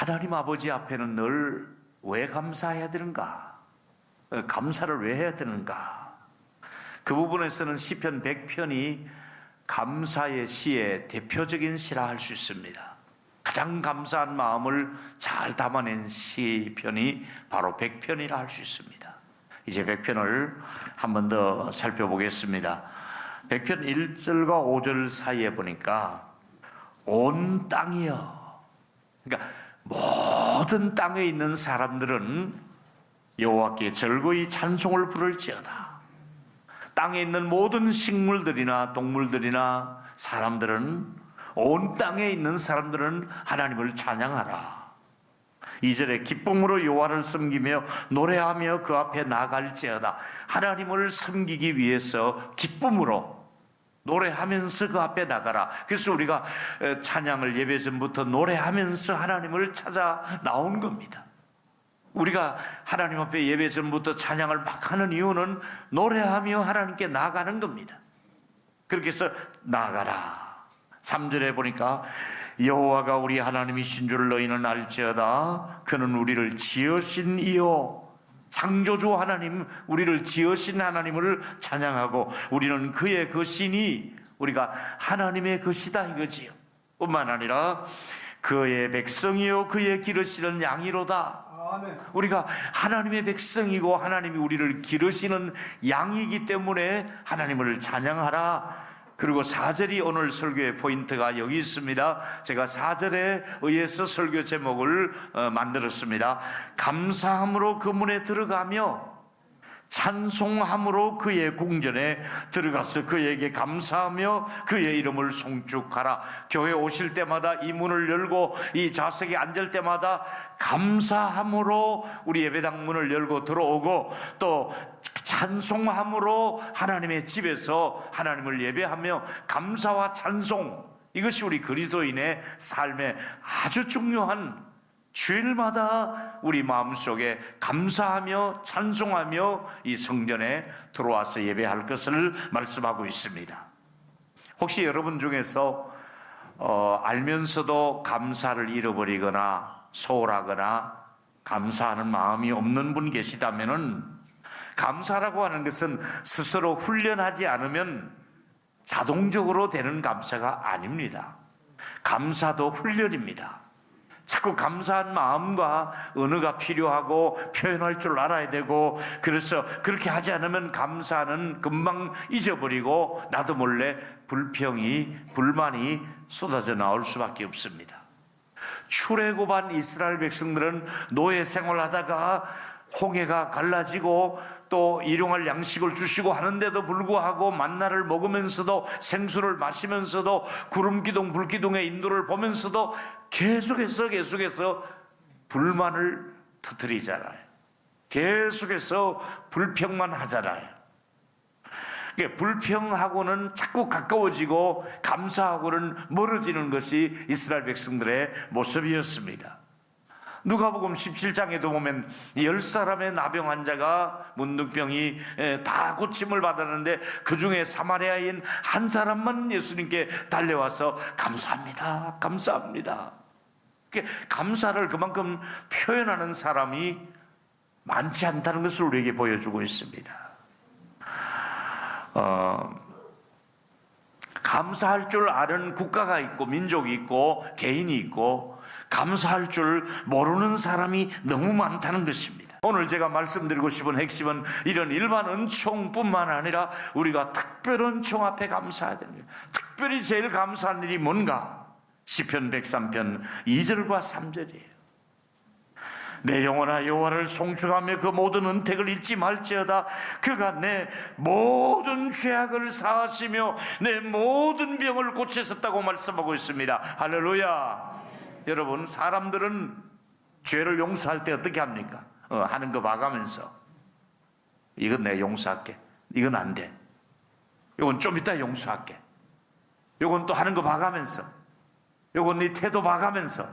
하나님 아버지 앞에는 늘 왜 감사해야 되는가? 감사를 왜 해야 되는가? 그 부분에서는 시편 100편이 감사의 시의 대표적인 시라 할 수 있습니다. 가장 감사한 마음을 잘 담아낸 시편이 바로 100편이라 할 수 있습니다. 이제 100편을 한 번 더 살펴보겠습니다. 100편 1절과 5절 사이에 보니까 온 땅이여, 그러니까 모든 땅에 있는 사람들은 여호와께 즐거이 찬송을 부를지어다. 땅에 있는 모든 식물들이나 동물들이나 사람들은, 온 땅에 있는 사람들은 하나님을 찬양하라. 2절에 기쁨으로 여호와를 섬기며 노래하며 그 앞에 나갈지어다. 하나님을 섬기기 위해서 기쁨으로 노래하면서 그 앞에 나가라. 그래서 우리가 찬양을 예배 전부터 노래하면서 하나님을 찾아 나온 겁니다. 우리가 하나님 앞에 예배 전부터 찬양을 막 하는 이유는 노래하며 하나님께 나가는 겁니다. 그렇게 해서 나가라. 3절에 보니까 여호와가 우리 하나님이신 줄 너희는 알지어다. 그는 우리를 지으신 이요, 창조주 하나님, 우리를 지으신 하나님을 찬양하고 우리는 그의 것이니 우리가 하나님의 것이다 이거지요. 뿐만 아니라 그의 백성이요 그의 기르시는 양이로다. 아멘. 우리가 하나님의 백성이고 하나님이 우리를 기르시는 양이기 때문에 하나님을 찬양하라. 그리고 4절이 오늘 설교의 포인트가 여기 있습니다. 제가 4절에 의해서 설교 제목을 만들었습니다. 감사함으로 그 문에 들어가며 찬송함으로 그의 궁전에 들어가서 그에게 감사하며 그의 이름을 송축하라. 교회 오실 때마다 이 문을 열고 이 좌석에 앉을 때마다 감사함으로 우리 예배당 문을 열고 들어오고, 또 찬송함으로 하나님의 집에서 하나님을 예배하며 감사와 찬송, 이것이 우리 그리스도인의 삶에 아주 중요한, 주일마다 우리 마음속에 감사하며 찬송하며 이 성전에 들어와서 예배할 것을 말씀하고 있습니다. 혹시 여러분 중에서 알면서도 감사를 잃어버리거나 소홀하거나 감사하는 마음이 없는 분 계시다면은, 감사라고 하는 것은 스스로 훈련하지 않으면 자동적으로 되는 감사가 아닙니다. 감사도 훈련입니다. 자꾸 감사한 마음과 언어가 필요하고 표현할 줄 알아야 되고, 그래서 그렇게 하지 않으면 감사는 금방 잊어버리고 나도 몰래 불만이 쏟아져 나올 수밖에 없습니다. 출애굽한 이스라엘 백성들은 노예 생활하다가 홍해가 갈라지고 또 일용할 양식을 주시고 하는데도 불구하고 만나를 먹으면서도 생수를 마시면서도 구름기둥 불기둥의 인도를 보면서도 계속해서 불만을 터뜨리잖아요. 계속해서 불평만 하잖아요. 불평하고는 자꾸 가까워지고 감사하고는 멀어지는 것이 이스라엘 백성들의 모습이었습니다. 누가복음 17장에도 보면 10사람의 나병 환자가 문둥병이 다 고침을 받았는데 그 중에 사마리아인 한 사람만 예수님께 달려와서 감사합니다, 감사합니다. 감사를 그만큼 표현하는 사람이 많지 않다는 것을 우리에게 보여주고 있습니다. 감사할 줄 아는 국가가 있고 민족이 있고 개인이 있고, 감사할 줄 모르는 사람이 너무 많다는 것입니다. 오늘 제가 말씀드리고 싶은 핵심은 이런 일반 은총뿐만 아니라 우리가 특별 은총 앞에 감사해야 됩니다. 특별히 제일 감사한 일이 뭔가? 시편 103편 2절과 3절이에요. 내 영혼아 여호와를 송축하며 그 모든 은택을 잊지 말지어다. 그가 내 모든 죄악을 사하시며 내 모든 병을 고치셨다고 말씀하고 있습니다. 할렐루야. 여러분, 사람들은 죄를 용서할 때 어떻게 합니까? 하는 거 봐가면서 이건 내가 용서할게, 이건 안 돼, 이건 좀 이따 용서할게, 이건 또 하는 거 봐가면서, 이건 네 태도 봐가면서,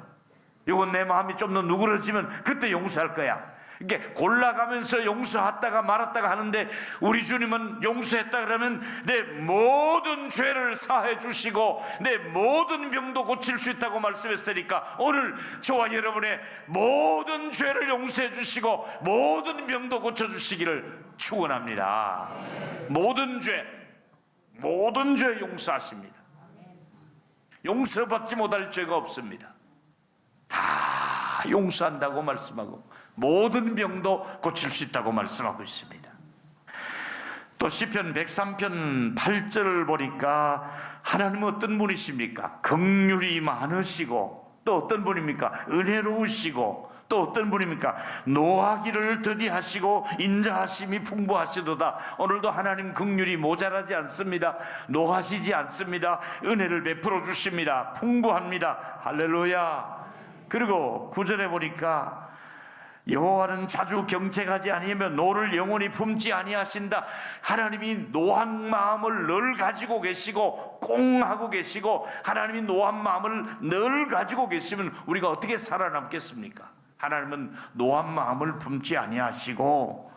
이건 내 마음이 좀 더 누그러지면 그때 용서할 거야, 이게 골라가면서 용서했다가 말았다가 하는데, 우리 주님은 용서했다 그러면 내 모든 죄를 사해 주시고 내 모든 병도 고칠 수 있다고 말씀했으니까, 오늘 저와 여러분의 모든 죄를 용서해 주시고 모든 병도 고쳐 주시기를 축원합니다. 모든 죄 용서하십니다. 용서받지 못할 죄가 없습니다. 다 용서한다고 말씀하고 모든 병도 고칠 수 있다고 말씀하고 있습니다. 또 시편 103편 8절을 보니까 하나님은 어떤 분이십니까? 긍휼이 많으시고, 또 어떤 분입니까? 은혜로우시고, 또 어떤 분입니까? 노하기를 더디하시고 인자하심이 풍부하시도다. 오늘도 하나님 긍휼이 모자라지 않습니다. 노하시지 않습니다. 은혜를 베풀어 주십니다. 풍부합니다. 할렐루야. 그리고 9절에 보니까 여호와는 자주 경책하지 아니하며 노를 영원히 품지 아니하신다. 하나님이 노한 마음을 늘 가지고 계시고 꽁하고 계시고, 하나님이 노한 마음을 늘 가지고 계시면 우리가 어떻게 살아남겠습니까? 하나님은 노한 마음을 품지 아니하시고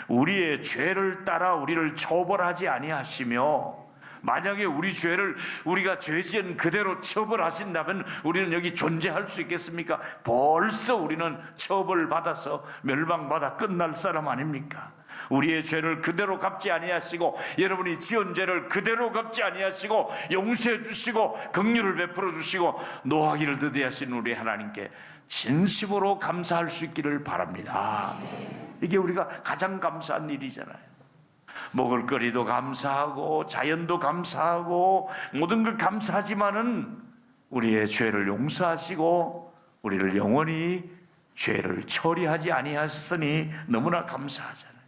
우리의 죄를 따라 우리를 처벌하지 아니하시며, 만약에 우리 죄를 우리가 죄지은 그대로 처벌하신다면 우리는 여기 존재할 수 있겠습니까? 벌써 우리는 처벌받아서 멸망받아 끝날 사람 아닙니까? 우리의 죄를 그대로 갚지 아니하시고, 여러분이 지은 죄를 그대로 갚지 아니하시고 용서해 주시고 긍휼을 베풀어 주시고 노하기를 더디하신 우리 하나님께 진심으로 감사할 수 있기를 바랍니다. 이게 우리가 가장 감사한 일이잖아요. 먹을거리도 감사하고 자연도 감사하고 모든 걸 감사하지만은 우리의 죄를 용서하시고 우리를 영원히 죄를 처리하지 아니하셨으니 너무나 감사하잖아요.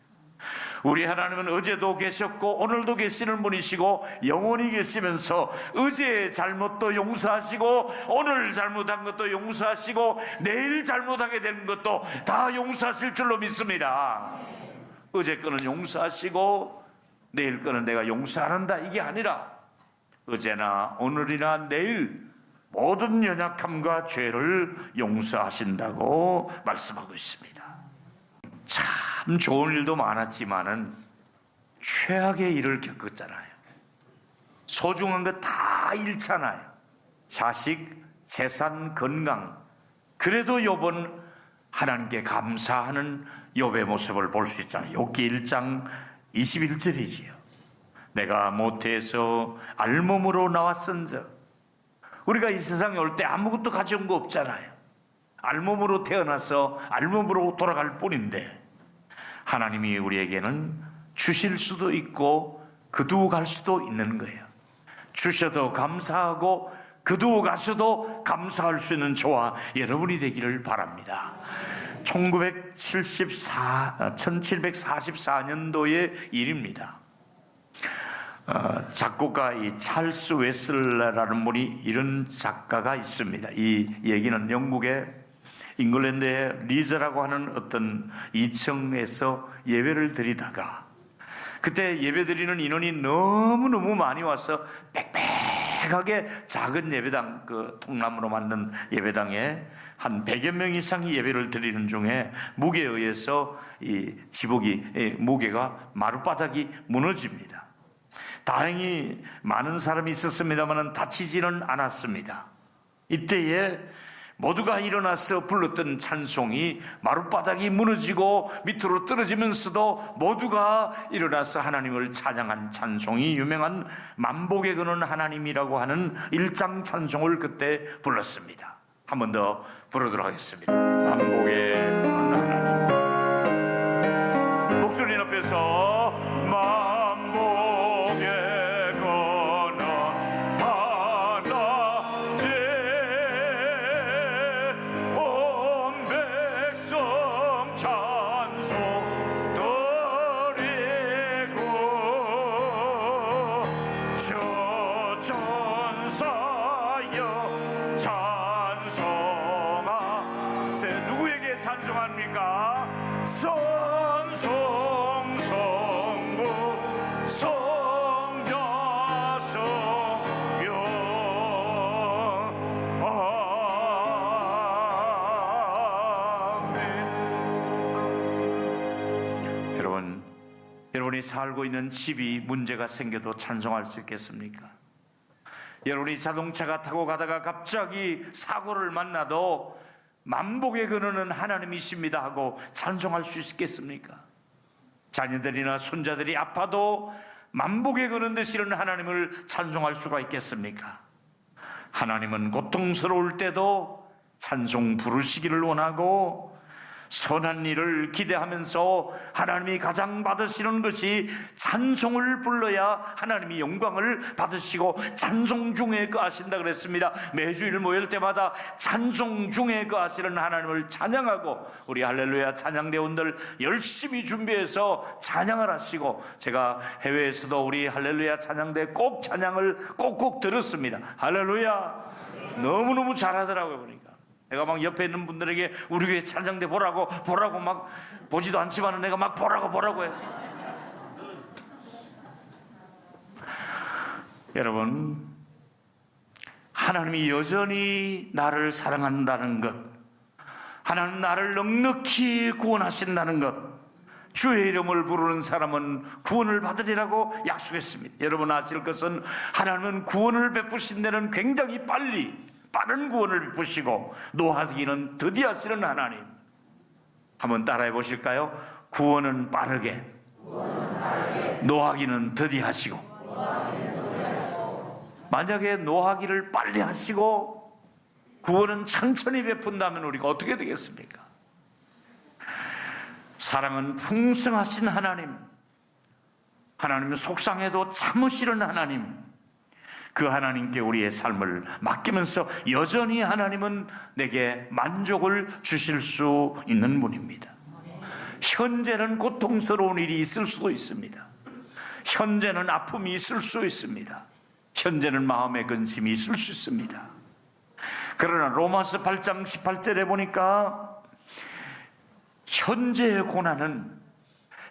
우리 하나님은 어제도 계셨고 오늘도 계시는 분이시고 영원히 계시면서 어제의 잘못도 용서하시고 오늘 잘못한 것도 용서하시고 내일 잘못하게 된 것도 다 용서하실 줄로 믿습니다. 어제 거는 용서하시고 내일 거는 내가 용서 안 한다, 이게 아니라 어제나 오늘이나 내일 모든 연약함과 죄를 용서하신다고 말씀하고 있습니다. 참 좋은 일도 많았지만은 최악의 일을 겪었잖아요. 소중한 거 다 잃잖아요. 자식, 재산, 건강. 그래도 욥은 하나님께 감사하는 욥의 모습을 볼 수 있잖아요. 욥기 1장 21절이지요. 내가 모태에서 알몸으로 나왔은즉, 우리가 이 세상에 올 때 아무것도 가져온 거 없잖아요. 알몸으로 태어나서 알몸으로 돌아갈 뿐인데 하나님이 우리에게는 주실 수도 있고 그두고 갈 수도 있는 거예요. 주셔도 감사하고 그두고 가셔도 감사할 수 있는 저와 여러분이 되기를 바랍니다. 1744년도의 일입니다. 작곡가 이 찰스 웨슬러라는 분이, 이런 작가가 있습니다. 이 얘기는 영국의 잉글랜드의 리즈라고 하는 어떤 이청에서 예배를 드리다가, 그때 예배 드리는 인원이 너무너무 많이 와서 빽빽하게 작은 예배당, 그 통나무로 만든 예배당에 한 100여 명 이상이 예배를 드리는 중에 무게에 의해서 이 지붕이, 무게가 마룻바닥이 무너집니다. 다행히 많은 사람이 있었습니다만 다치지는 않았습니다. 이때에 모두가 일어나서 불렀던 찬송이 마룻바닥이 무너지고 밑으로 떨어지면서도 모두가 일어나서 하나님을 찬양한 찬송이 유명한 만복에 거는 하나님이라고 하는 1장 찬송을 그때 불렀습니다. 한 번 더 부르도록 하겠습니다. 만복에 거는 하나님. 목소리 높여서 만복에 찬송합니까? 선송성부 성자성령 아멘. 여러분이 살고 있는 집이 문제가 생겨도 찬송할 수 있겠습니까? 여러분이 자동차가 타고 가다가 갑자기 사고를 만나도 만복의 근원은 하나님이십니다 하고 찬송할 수 있겠습니까? 자녀들이나 손자들이 아파도 만복의 근원 되시는 하나님을 찬송할 수가 있겠습니까? 하나님은 고통스러울 때도 찬송 부르시기를 원하고 선한 일을 기대하면서 하나님이 가장 받으시는 것이 찬송을 불러야 하나님이 영광을 받으시고 찬송 중에 거하신다 그랬습니다. 매주일 모일 때마다 찬송 중에 거하시는 하나님을 찬양하고 우리 할렐루야 찬양대원들 열심히 준비해서 찬양을 하시고, 제가 해외에서도 우리 할렐루야 찬양대 꼭 찬양을 꼭꼭 들었습니다. 할렐루야 너무너무 잘하더라고요. 보니까 내가 막 옆에 있는 분들에게 우리 교회 찬양대 보라고 막 보지도 않지만 내가 막 보라고 해서. 여러분, 하나님이 여전히 나를 사랑한다는 것, 하나님 나를 넉넉히 구원하신다는 것, 주의 이름을 부르는 사람은 구원을 받으리라고 약속했습니다. 여러분 아실 것은 하나님은 구원을 베푸신 데는 굉장히 빠른 구원을 베푸시고 노하기는 더디하시는 하나님. 한번 따라해 보실까요? 구원은 빠르게, 노하기는 더디하시고. 만약에 노하기를 빨리 하시고 구원은 천천히 베푼다면 우리가 어떻게 되겠습니까? 사랑은 풍성하신 하나님, 하나님은 속상해도 참으시는 하나님, 그 하나님께 우리의 삶을 맡기면서 여전히 하나님은 내게 만족을 주실 수 있는 분입니다. 현재는 고통스러운 일이 있을 수도 있습니다. 현재는 아픔이 있을 수 있습니다. 현재는 마음의 근심이 있을 수 있습니다. 그러나 로마서 8장 18절에 보니까 현재의 고난은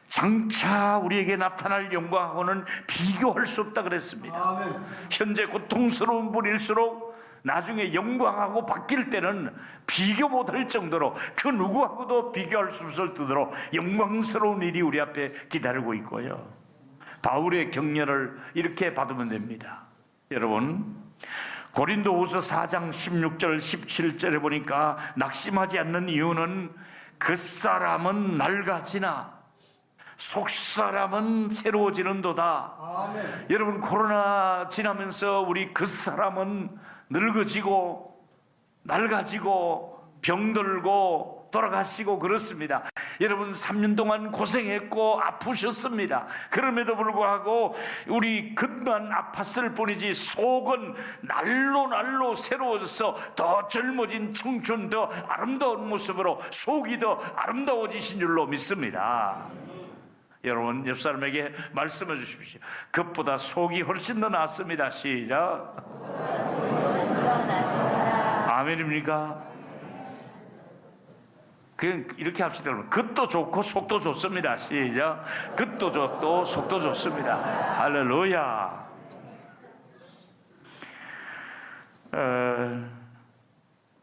장차 우리에게 나타날 영광하고는 비교할 수 없다 그랬습니다. 아멘. 현재 고통스러운 분일수록 나중에 영광하고 바뀔 때는 비교 못할 정도로 그 누구하고도 비교할 수 없을 정도로 영광스러운 일이 우리 앞에 기다리고 있고요. 바울의 격려를 이렇게 받으면 됩니다. 여러분, 고린도후서 4장 16절 17절에 보니까 낙심하지 않는 이유는 그 사람은 낡아지나 속사람은 새로워지는도다. 아멘. 여러분, 코로나 지나면서 우리 그 사람은 늙어지고 낡아지고 병들고 돌아가시고 그렇습니다. 여러분 3년 동안 고생했고 아프셨습니다. 그럼에도 불구하고 우리 겉만 아팠을 뿐이지 속은 날로 새로워져서 더 젊어진 청춘, 더 아름다운 모습으로 속이 더 아름다워지신 줄로 믿습니다. 여러분 옆 사람에게 말씀해 주십시오. 그것보다 속이 훨씬 더 낫습니다. 시작. 아멘입니까? 그냥 이렇게 합시다. 겉도 좋고 속도 좋습니다. 시작. 겉도 좋고 속도 좋습니다. 할렐루야.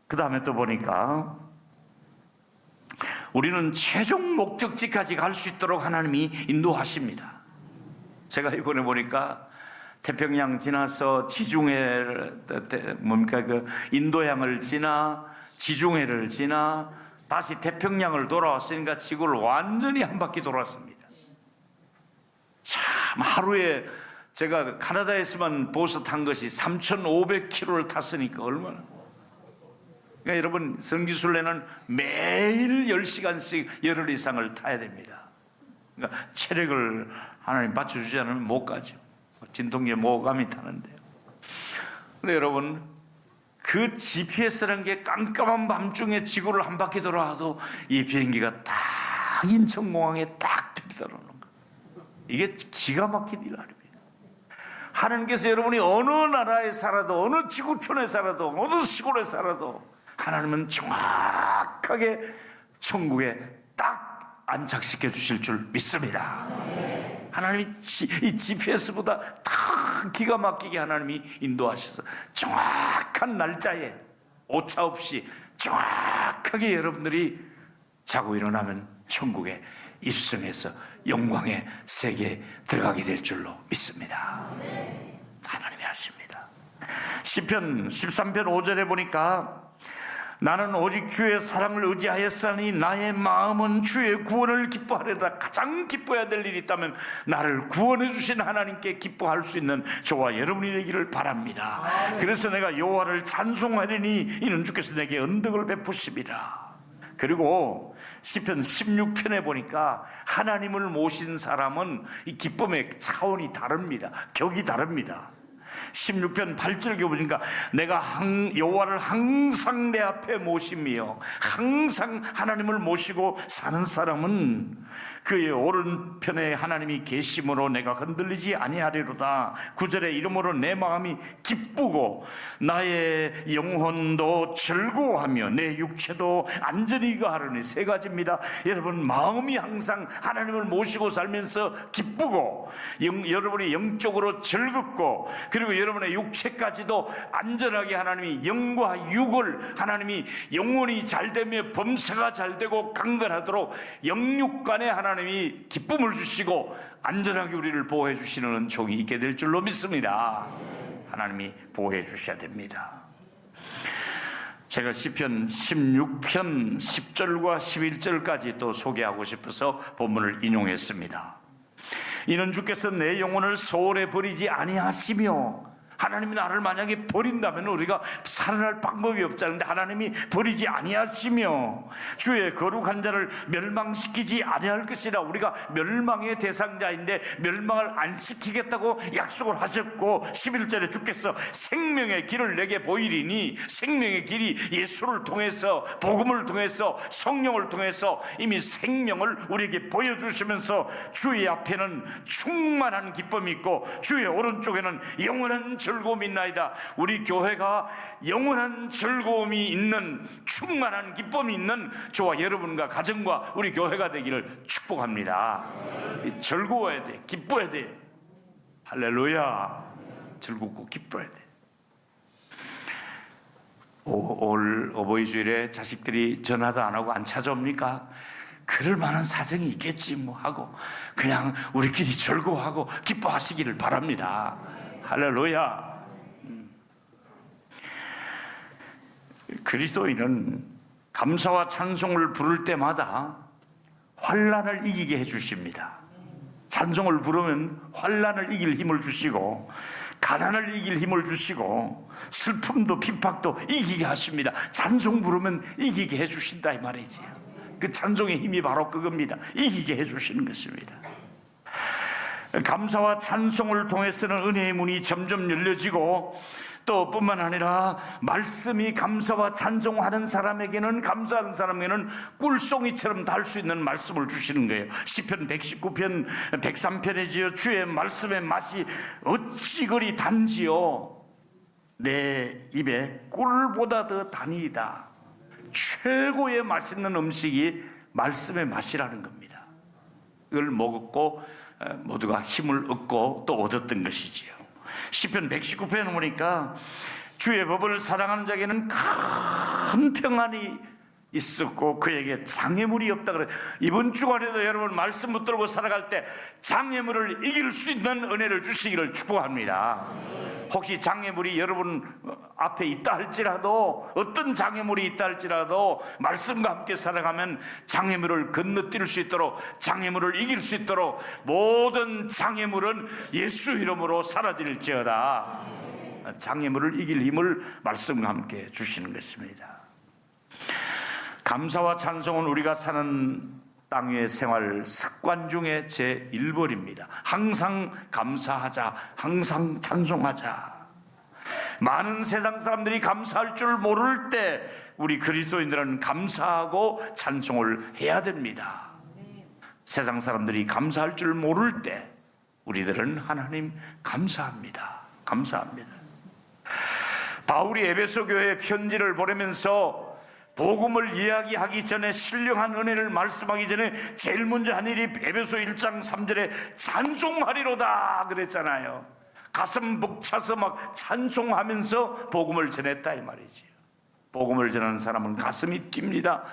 그 다음에 또 보니까 우리는 최종 목적지까지 갈 수 있도록 하나님이 인도하십니다. 제가 이번에 보니까 태평양 지나서 지중해 뭡니까 그 인도양을 지나 지중해를 지나 다시 태평양을 돌아왔으니까 지구를 완전히 한 바퀴 돌았습니다. 참 하루에 제가 캐나다에서만 버스 탄 것이 3,500km를 탔으니까 얼마나. 그러니까 여러분 성지순례는 매일 10시간씩 열흘 이상을 타야 됩니다. 그러니까 체력을 하나님 받쳐주지 않으면 못 가죠. 진통제 모감이 타는데요. 근데 여러분 그 GPS라는 게 깜깜한 밤중에 지구를 한 바퀴 돌아와도 이 비행기가 딱 인천공항에 딱 들이다라는 거예요. 이게 기가 막힌 일 아닙니다. 하나님께서 여러분이 어느 나라에 살아도 어느 지구촌에 살아도 어느 시골에 살아도 하나님은 정확하게 천국에 딱 안착시켜 주실 줄 믿습니다. 하나님이 이 GPS보다 다 기가 막히게 하나님이 인도하셔서 정확한 날짜에 오차 없이 정확하게 여러분들이 자고 일어나면 천국에 입성해서 영광의 세계에 들어가게 될 줄로 믿습니다. 하나님이 하십니다. 시편 13편 5절에 보니까 나는 오직 주의 사랑을 의지하였으니 나의 마음은 주의 구원을 기뻐하려다. 가장 기뻐해야 될 일이 있다면 나를 구원해 주신 하나님께 기뻐할 수 있는 저와 여러분이 되기를 바랍니다. 그래서 내가 여호와를 찬송하리니 이는 주께서 내게 언덕을 베푸십니다. 그리고 시편 16편에 보니까 하나님을 모신 사람은 이 기쁨의 차원이 다릅니다. 격이 다릅니다. 16편 8절 보니까 내가 여호와를 항상 내 앞에 모시며 항상 하나님을 모시고 사는 사람은 그의 오른편에 하나님이 계심으로 내가 흔들리지 아니하리로다. 9절에 이러므로 내 마음이 기쁘고 나의 영혼도 즐거워하며 내 육체도 안전히 가하리니. 세 가지입니다. 여러분, 마음이 항상 하나님을 모시고 살면서 기쁘고 여러분이 영적으로 즐겁고, 그리고 여러분의 육체까지도 안전하게 하나님이 영과 육을 하나님이 영혼이 잘되며 범사가 잘되고 강건하도록 영육간에 하나님이 기쁨을 주시고 안전하게 우리를 보호해 주시는 은총이 있게 될 줄로 믿습니다. 하나님이 보호해 주셔야 됩니다. 제가 시편 16편 10절과 11절까지 또 소개하고 싶어서 본문을 인용했습니다. 이는 주께서 내 영혼을 소홀히 버리지 아니하시며. 하나님이 나를 만약에 버린다면 우리가 살아날 방법이 없잖아요. 근데 하나님이 버리지 아니하시며 주의 거룩한 자를 멸망시키지 아니할 것이라. 우리가 멸망의 대상자인데 멸망을 안 시키겠다고 약속을 하셨고, 11절에 주께서 생명의 길을 내게 보이리니, 생명의 길이 예수를 통해서, 복음을 통해서, 성령을 통해서 이미 생명을 우리에게 보여주시면서 주의 앞에는 충만한 기쁨이 있고 주의 오른쪽에는 영원한 즐거움이 있나이다. 우리 교회가 영원한 즐거움이 있는, 충만한 기쁨이 있는 저와 여러분과 가정과 우리 교회가 되기를 축복합니다. 즐거워야 돼, 기뻐야 돼. 할렐루야. 즐겁고 기뻐야 돼. 올 어버이 주일에 자식들이 전화도 안 하고 안 찾아옵니까? 그럴 만한 사정이 있겠지 뭐 하고 그냥 우리끼리 즐거워하고 기뻐하시기를 바랍니다. 할렐루야. 그리스도인은 감사와 찬송을 부를 때마다 환난을 이기게 해주십니다. 찬송을 부르면 환난을 이길 힘을 주시고 가난을 이길 힘을 주시고 슬픔도 핍박도 이기게 하십니다. 찬송 부르면 이기게 해주신다 이 말이지. 그 찬송의 힘이 바로 그겁니다. 이기게 해주시는 것입니다. 감사와 찬송을 통해서는 은혜의 문이 점점 열려지고, 또 뿐만 아니라 말씀이 감사와 찬송하는 사람에게는, 감사하는 사람에게는 꿀송이처럼 달 수 있는 말씀을 주시는 거예요. 시편 119편 103편이지요. 주의 말씀의 맛이 어찌 그리 단지요. 내 입에 꿀보다 더 단이다. 최고의 맛있는 음식이 말씀의 맛이라는 겁니다. 이걸 먹었고 모두가 힘을 얻고 또 얻었던 것이지요. 시편 119편에 보니까 주의 법을 사랑하는 자에게는 큰 평안이 있었고 그에게 장애물이 없다 그래. 이번 주간에도 여러분 말씀 붙들고 살아갈 때 장애물을 이길 수 있는 은혜를 주시기를 축복합니다. 혹시 장애물이 여러분 앞에 있다 할지라도, 어떤 장애물이 있다 할지라도 말씀과 함께 살아가면 장애물을 건너뛸 수 있도록, 장애물을 이길 수 있도록 모든 장애물은 예수 이름으로 사라질지어다. 장애물을 이길 힘을 말씀과 함께 주시는 것입니다. 감사와 찬송은 우리가 사는 땅의 생활 습관 중에 제1번입니다. 항상 감사하자, 항상 찬송하자. 많은 세상 사람들이 감사할 줄 모를 때 우리 그리스도인들은 감사하고 찬송을 해야 됩니다. 세상 사람들이 감사할 줄 모를 때 우리들은 하나님 감사합니다. 감사합니다. 바울이 에베소 교회에 편지를 보내면서 복음을 이야기하기 전에, 신령한 은혜를 말씀하기 전에 제일 먼저 한 일이 에베소 1장 3절에 찬송하리로다 그랬잖아요. 가슴 벅차서 막 찬송하면서 복음을 전했다 이 말이지. 복음을 전하는 사람은 가슴이 뜁니다.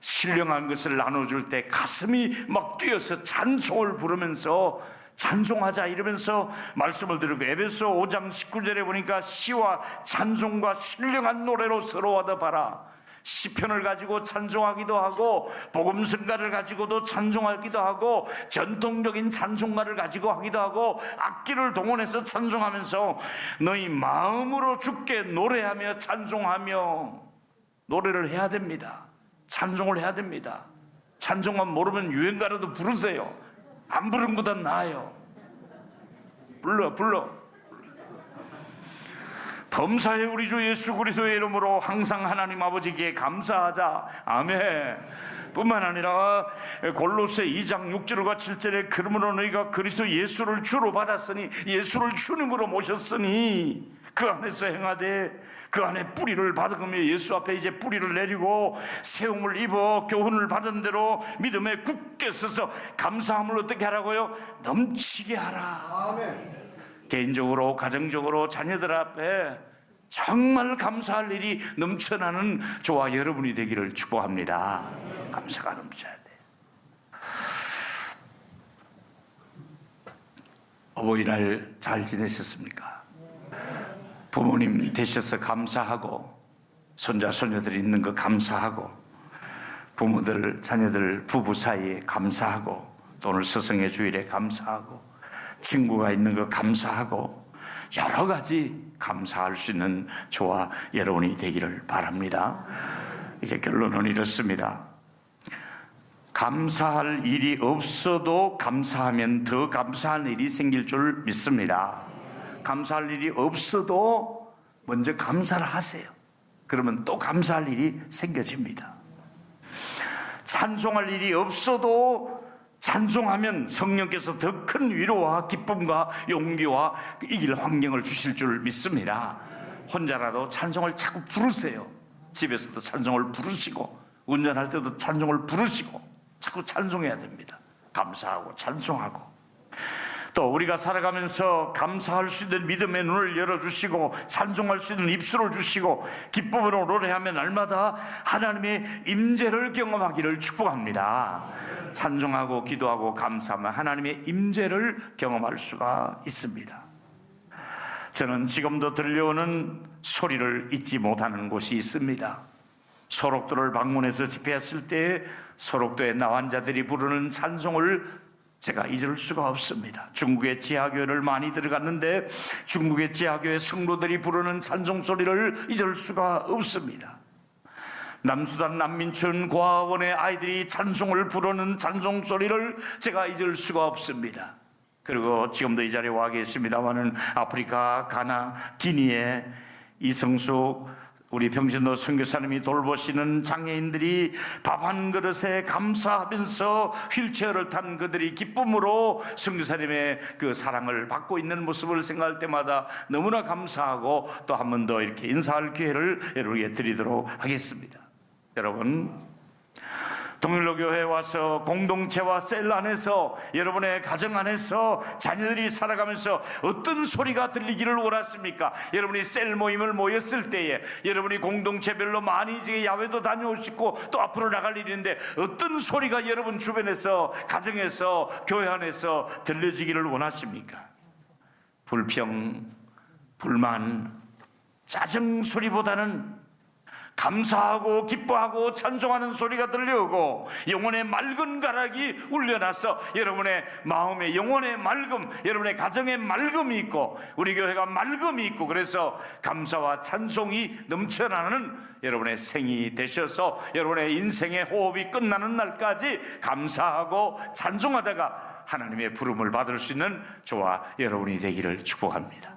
신령한 것을 나눠줄 때 가슴이 막 뛰어서 찬송을 부르면서 찬송하자 이러면서 말씀을 드리고, 에베소 5장 19절에 보니까 시와 찬송과 신령한 노래로 서로 화답하라. 시편을 가지고 찬송하기도 하고, 복음성가를 가지고도 찬송하기도 하고, 전통적인 찬송가를 가지고 하기도 하고, 악기를 동원해서 찬송하면서 너희 마음으로 주께 노래하며 찬송하며 노래를 해야 됩니다. 찬송을 해야 됩니다. 찬송만 모르면 유행가라도 부르세요. 안 부른 것보다 나아요. 불러. 범사의 우리 주 예수 그리스도의 이름으로 항상 하나님 아버지께 감사하자. 아멘. 뿐만 아니라 골로새 2장 6절과 7절에 그러므로 너희가 그리스도 예수를 주로 받았으니, 예수를 주님으로 모셨으니 그 안에서 행하되 그 안에 뿌리를 받으며 예수 앞에 이제 뿌리를 내리고 세움을 입어 교훈을 받은 대로 믿음에 굳게 서서 감사함을 어떻게 하라고요? 넘치게 하라. 아멘. 개인적으로, 가정적으로, 자녀들 앞에 정말 감사할 일이 넘쳐나는 저와 여러분이 되기를 축복합니다. 감사가 넘쳐야 돼. 어버이날 잘 지내셨습니까? 부모님 되셔서 감사하고, 손자 손녀들이 있는 거 감사하고, 부모들 자녀들 부부 사이에 감사하고, 또 오늘 스승의 주일에 감사하고, 친구가 있는 거 감사하고, 여러 가지 감사할 수 있는 저와 여러분이 되기를 바랍니다. 이제 결론은 이렇습니다. 감사할 일이 없어도 감사하면 더 감사한 일이 생길 줄 믿습니다. 감사할 일이 없어도 먼저 감사를 하세요. 그러면 또 감사할 일이 생겨집니다. 찬송할 일이 없어도 찬송하면 성령께서 더 큰 위로와 기쁨과 용기와 이길 환경을 주실 줄 믿습니다. 혼자라도 찬송을 자꾸 부르세요. 집에서도 찬송을 부르시고, 운전할 때도 찬송을 부르시고, 자꾸 찬송해야 됩니다. 감사하고 찬송하고. 또 우리가 살아가면서 감사할 수 있는 믿음의 눈을 열어주시고, 찬송할 수 있는 입술을 주시고, 기쁨으로 노래하며 날마다 하나님의 임재를 경험하기를 축복합니다. 찬송하고 기도하고 감사하면 하나님의 임재를 경험할 수가 있습니다. 저는 지금도 들려오는 소리를 잊지 못하는 곳이 있습니다. 소록도를 방문해서 집회했을 때 소록도의 나환자들이 부르는 찬송을 제가 잊을 수가 없습니다. 중국의 지하교회를 많이 들어갔는데 중국의 지하교회 성도들이 부르는 찬송 소리를 잊을 수가 없습니다. 남수단 난민촌 고아원의 아이들이 찬송을 부르는 찬송 소리를 제가 잊을 수가 없습니다. 그리고 지금도 이 자리에 와 계십니다마는 아프리카 가나 기니에 이성숙 우리 병신도 선교사님이 돌보시는 장애인들이 밥 한 그릇에 감사하면서 휠체어를 탄 그들이 기쁨으로 선교사님의 그 사랑을 받고 있는 모습을 생각할 때마다 너무나 감사하고, 또 한 번 더 이렇게 인사할 기회를 여러분에게 드리도록 하겠습니다. 여러분, 동일로교회에 와서 공동체와 셀 안에서, 여러분의 가정 안에서 자녀들이 살아가면서 어떤 소리가 들리기를 원하십니까? 여러분이 셀 모임을 모였을 때에, 여러분이 공동체별로 많이 이제 야외도 다녀오시고 또 앞으로 나갈 일인데 어떤 소리가 여러분 주변에서, 가정에서, 교회 안에서 들려지기를 원하십니까? 불평, 불만, 짜증 소리보다는 감사하고 기뻐하고 찬송하는 소리가 들려오고, 영혼의 맑은 가락이 울려나서 여러분의 마음에 영혼의 맑음, 여러분의 가정에 맑음이 있고 우리 교회가 맑음이 있고, 그래서 감사와 찬송이 넘쳐나는 여러분의 생이 되셔서 여러분의 인생의 호흡이 끝나는 날까지 감사하고 찬송하다가 하나님의 부름을 받을 수 있는 저와 여러분이 되기를 축복합니다.